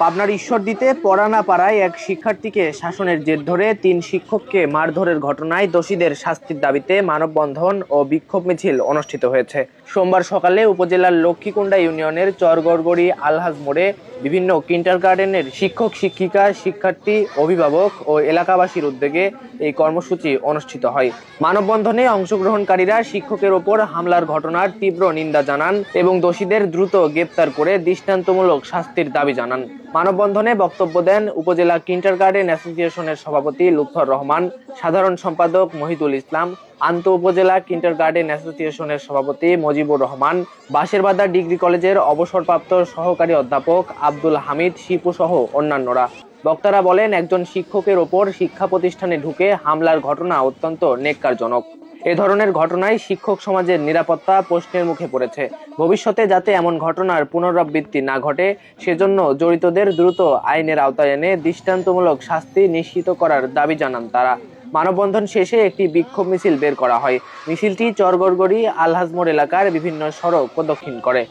পাবনার ঈশ্বরদীতে পড়া না পারায় এক শিক্ষার্থীকে শাসনের জের ধরে ৩ শিক্ষককে মারধরের ঘটনায় দোষীদের শাস্তির দাবিতে মানববন্ধন ও বিক্ষোভ মিছিল অনুষ্ঠিত হয়েছে। সোমবার সকালে উপজেলার লক্ষ্মীকুণ্ডা ইউনিয়নের চরগড়গড়ি আলহাজ মোড়ে বিভিন্ন কিন্ডারগার্টেনের শিক্ষক শিক্ষিকা, শিক্ষার্থী, অভিভাবক ও এলাকাবাসীর উদ্যোগে এই কর্মসূচি অনুষ্ঠিত হয়। মানববন্ধনে অংশগ্রহণকারীরা শিক্ষকের ওপর হামলার ঘটনার তীব্র নিন্দা জানান এবং দোষীদের দ্রুত গ্রেপ্তার করে দৃষ্টান্তমূলক শাস্তির দাবি জানান। মানববন্ধনে বক্তব্য দেন উপজেলা কিন্ডারগার্টেন অ্যাসোসিয়েশনের সভাপতি লুৎফর রহমান, সাধারণ সম্পাদক মহিদুল ইসলাম, আন্ত উপজেলা কিন্ডারগার্টেন অ্যাসোসিয়েশনের সভাপতি মজিবুর রহমান, বাঁশেরবাজার ডিগ্রি কলেজের অবসরপ্রাপ্ত সহকারী অধ্যাপক আব্দুল হামিদ শিপু সহ অন্যান্যরা। বক্তারা বলেন, একজন শিক্ষকের ওপর শিক্ষা প্রতিষ্ঠানে ঢুকে হামলার ঘটনা অত্যন্ত নেক্কারজনক। এ ধরনের ঘটনায় শিক্ষক সমাজের নিরাপত্তা প্রশ্নের মুখে পড়েছে। ভবিষ্যতে যাতে এমন ঘটনার পুনরাবৃত্তি না ঘটে সেজন্য জড়িতদের দ্রুত আইনের আওতায় এনে দৃষ্টান্তমূলক শাস্তি নিশ্চিত করার দাবি জানান তারা। মানববন্ধন শেষে একটি বিক্ষোভ মিছিল বের করা হয়। মিছিলটি চরগড়গড়ি আলহাজ মোড় এলাকার বিভিন্ন সড়ক প্রদক্ষিণ করে।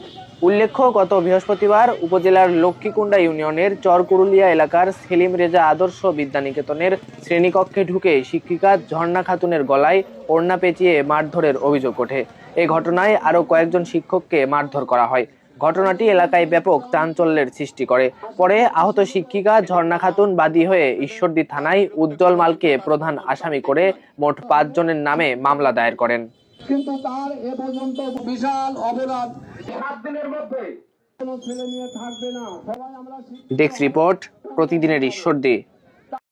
উল্লেখ্য, গত বৃহস্পতিবার উপজেলার লক্ষ্মীকুণ্ডা ইউনিয়নের চরকুরুলিয়া এলাকার সেলিম রেজা আদর্শ বিদ্যানিকেতনের শ্রেণীকক্ষে ঢুকে শিক্ষিকা ঝর্ণা খাতুনের গলায় ওড়না পেঁচিয়ে মারধরের অভিযোগ ওঠে। এই ঘটনায় আরও কয়েকজন শিক্ষককে মারধর করা হয়। ঘটনাটি এলাকায় ব্যাপক চাঞ্চল্যের সৃষ্টি করে। পরে আহত শিক্ষিকা ঝর্ণা খাতুন বাদী হয়ে ঈশ্বরদী থানায় উজ্জ্বল মালকে প্রধান আসামি করে মোট ৫ জনের নামে মামলা দায়ের করেন। কিন্তু তার এ পর্যন্ত বিশাল অপরাধ ৭ দিনের মধ্যে কোনো ছেলে নিয়ে থাকবে না। সবাই আমরা ডেস্ক রিপোর্ট, প্রতিদিনের ঈশ্বরদী।